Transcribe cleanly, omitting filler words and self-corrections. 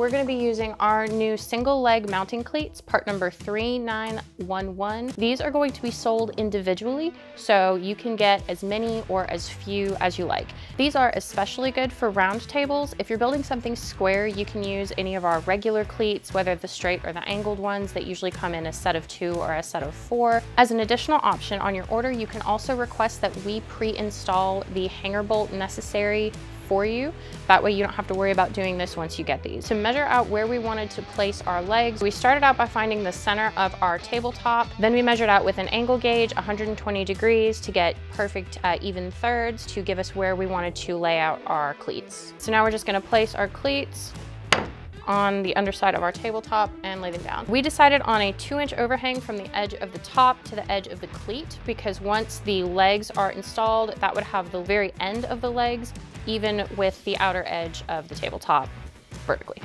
we're going to be using our new single leg mounting cleats, part number 3911. These are going to be sold individually, so you can get as many or as few as you like. These are especially good for round tables. If you're building something square, you can use any of our regular cleats, whether the straight or the angled ones that usually come in a set of 2 or a set of 4. As an additional option on your order, you can also request that we pre-install the hanger bolt necessary for you. That way you don't have to worry about doing this once you get these. To measure out where we wanted to place our legs, we started out by finding the center of our tabletop. Then we measured out with an angle gauge 120 degrees to get perfect even thirds to give us where we wanted to lay out our cleats. So now we're just going to place our cleats on the underside of our tabletop and lay them down. We decided on a 2-inch overhang from the edge of the top to the edge of the cleat, because once the legs are installed, that would have the very end of the legs even with the outer edge of the tabletop vertically.